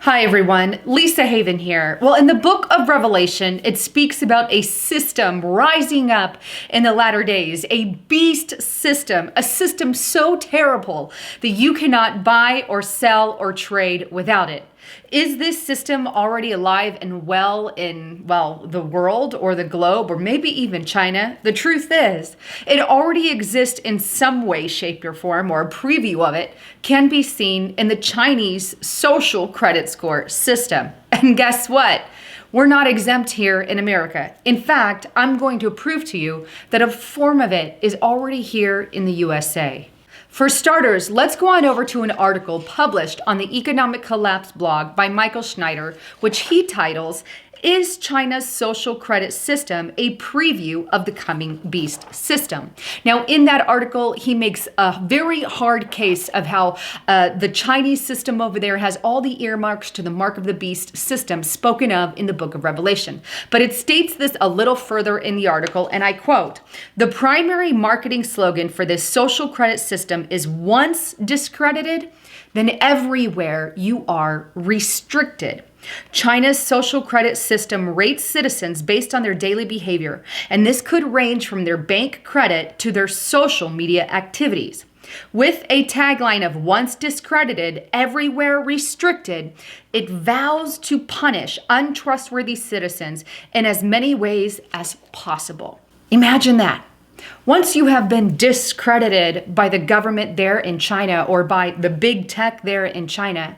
Hi everyone, Lisa Haven here. Well, in the book of Revelation, it speaks about a system rising up in the latter days, a beast system, a system so terrible that you cannot buy or sell or trade without it. Is this system already alive and well in, the world or the globe or maybe even China? The truth is, it already exists in some way, shape, or form, or a preview of it can be seen in the Chinese social credit score system. And guess what? We're not exempt here in America. In fact, I'm going to prove to you that a form of it is already here in the USA. For starters, let's go on over to an article published on the Economic Collapse blog by Michael Schneider, which he titles, "Is China's Social Credit System a Preview of the Coming Beast System?" Now, in that article, he makes a very hard case of how the Chinese system over there has all the earmarks to the mark of the beast system spoken of in the book of Revelation. But it states this a little further in the article, and I quote, "The primary marketing slogan for this social credit system is once discredited, then everywhere you are restricted. China's social credit system rates citizens based on their daily behavior, and this could range from their bank credit to their social media activities. With a tagline of once discredited, everywhere restricted, it vows to punish untrustworthy citizens in as many ways as possible." Imagine that. Once you have been discredited by the government there in China or by the big tech there in China,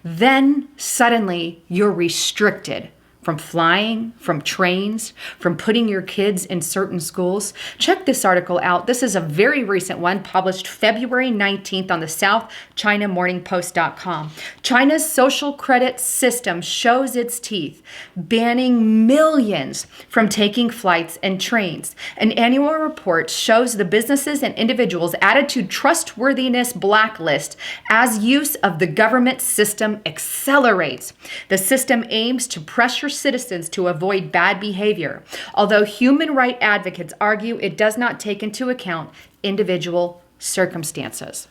then suddenly you're restricted from flying, from trains, from putting your kids in certain schools. Check this article out. This is a very recent one published February 19th on the SouthChinaMorningPost.com. China's social credit system shows its teeth, banning millions from taking flights and trains. An annual report shows the businesses and individuals added to trustworthiness blacklist as use of the government system accelerates. The system aims to pressure citizens to avoid bad behavior, although human rights advocates argue it does not take into account individual circumstances.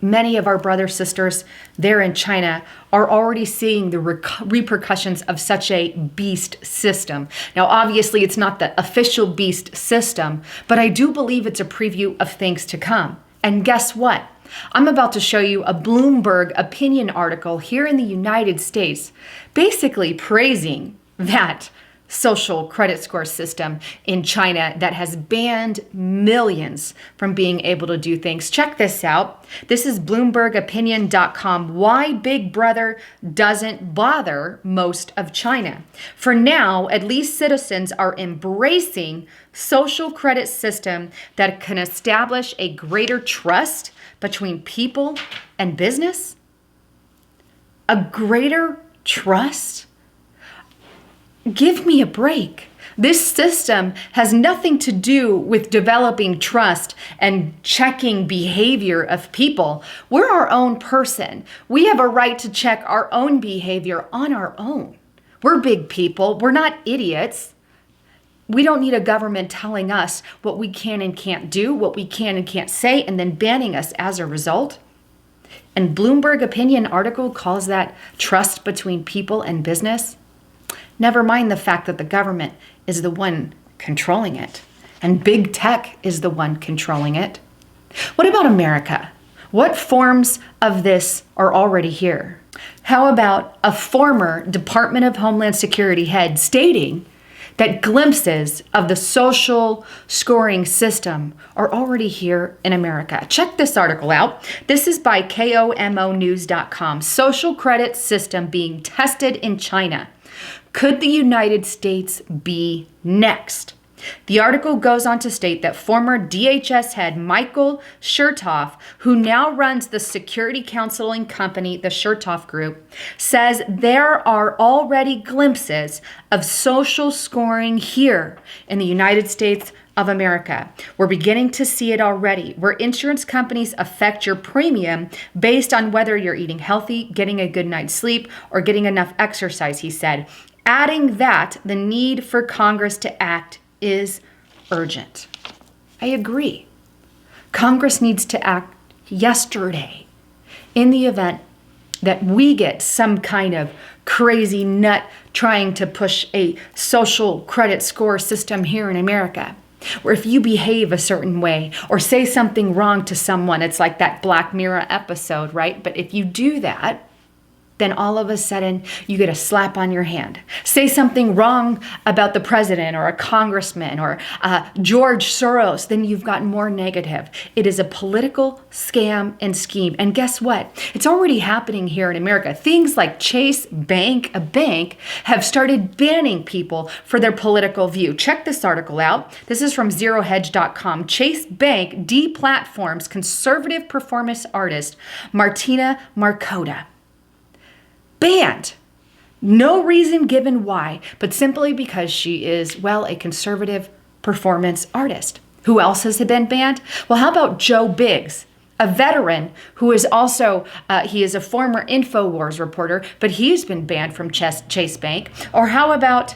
Many of our brothers, sisters there in China are already seeing the repercussions of such a beast system. Now, obviously, it's not the official beast system, but I do believe it's a preview of things to come. And guess what? I'm about to show you a Bloomberg opinion article here in the United States, basically praising that social credit score system in China that has banned millions from being able to do things. Check this out. This is BloombergOpinion.com. Why Big Brother doesn't bother most of China. For now, at least citizens are embracing social credit system that can establish a greater trust between people and business. A greater trust? Give me a break. This system has nothing to do with developing trust and checking behavior of people. We're our own person. We have a right to check our own behavior on our own. We're big people. We're not idiots. We don't need a government telling us what we can and can't do, what we can and can't say, and then banning us as a result. And Bloomberg opinion article calls that trust between people and business. Never mind the fact that the government is the one controlling it, and big tech is the one controlling it. What about America? What forms of this are already here? How about a former Department of Homeland Security head stating that glimpses of the social scoring system are already here in America? Check this article out. This is by KOMOnews.com. Social credit system being tested in China. Could the United States be next? The article goes on to state that former DHS head Michael Chertoff, who now runs the security counseling company, the Chertoff Group, says there are already glimpses of social scoring here in the United States of America. We're beginning to see it already, where insurance companies affect your premium based on whether you're eating healthy, getting a good night's sleep, or getting enough exercise, he said. Adding that the need for Congress to act is urgent. I agree. Congress needs to act yesterday in the event that we get some kind of crazy nut trying to push a social credit score system here in America, where if you behave a certain way or say something wrong to someone, it's like that Black Mirror episode, right? But if you do that, then all of a sudden you get a slap on your hand. Say something wrong about the president or a congressman or George Soros, then you've got more negative. It is a political scam and scheme. And guess what? It's already happening here in America. Things like Chase Bank, a bank, have started banning people for their political view. Check this article out. This is from ZeroHedge.com. Chase Bank deplatforms conservative performance artist Martina Markota. Banned. No reason given why, but simply because she is, well, a conservative performance artist. Who else has been banned? Well, how about Joe Biggs, a veteran who is also, he is a former InfoWars reporter, but he's been banned from Chase Bank. Or how about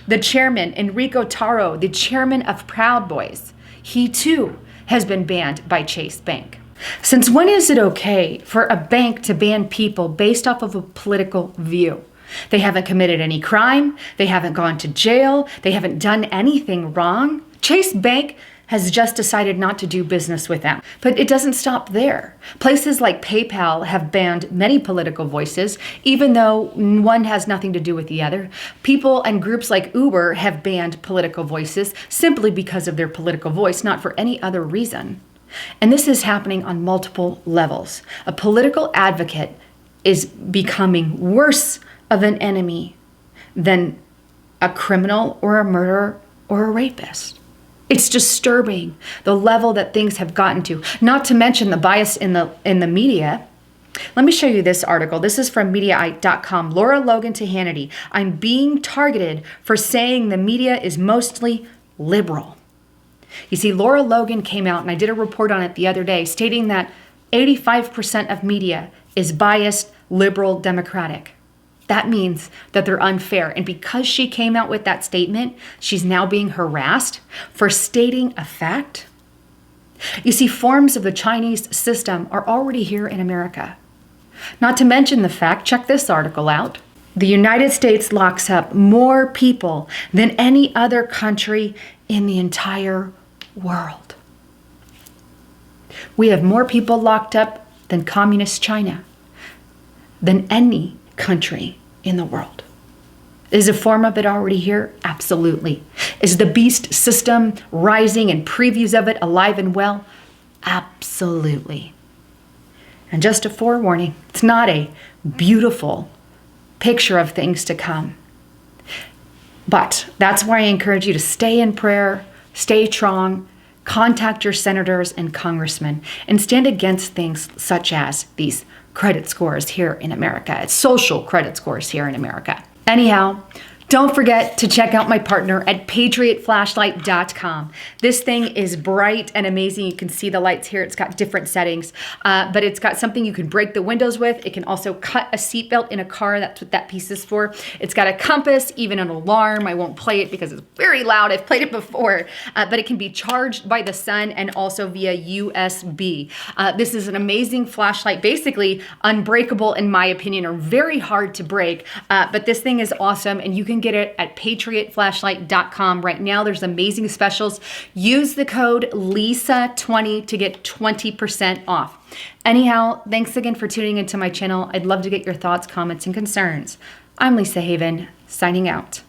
the chairman, Enrico Taro, the chairman of Proud Boys? He too has been banned by Chase Bank. Since when is it okay for a bank to ban people based off of a political view? They haven't committed any crime. They haven't gone to jail. They haven't done anything wrong. Chase Bank has just decided not to do business with them. But it doesn't stop there. Places like PayPal have banned many political voices, even though one has nothing to do with the other. People and groups like Uber have banned political voices simply because of their political voice, not for any other reason. And this is happening on multiple levels. A political advocate is becoming worse of an enemy than a criminal or a murderer or a rapist. It's disturbing the level that things have gotten to, not to mention the bias in the media. Let me show you this article. This is from Mediaite.com. Laura Logan to Hannity. I'm being targeted for saying the media is mostly liberal. You see, Laura Logan came out, and I did a report on it the other day, stating that 85% of media is biased, liberal, democratic. That means that they're unfair. And because she came out with that statement, she's now being harassed for stating a fact. You see, forms of the Chinese system are already here in America. Not to mention the fact, check this article out, the United States locks up more people than any other country in the entire world. We have more people locked up than communist China, than any country in the world. Is a form of it already here? Absolutely. Is the beast system rising and previews of it alive and well? Absolutely. And just a forewarning, it's not a beautiful picture of things to come. But that's why I encourage you to stay in prayer, stay strong, contact your senators and congressmen, and stand against things such as these credit scores here in America. It's social credit scores here in America. Anyhow, don't forget to check out my partner at patriotflashlight.com. This thing is bright and amazing. You can see the lights here. It's got different settings, but it's got something you can break the windows with. It can also cut a seatbelt in a car. That's what that piece is for. It's got a compass, even an alarm. I won't play it because it's very loud. I've played it before, but it can be charged by the sun and also via USB. This is an amazing flashlight, basically unbreakable in my opinion, or very hard to break, but this thing is awesome, and you can get it at patriotflashlight.com. Right now, there's amazing specials. Use the code LISA20 to get 20% off. Anyhow, thanks again for tuning into my channel. I'd love to get your thoughts, comments, and concerns. I'm Lisa Haven, signing out.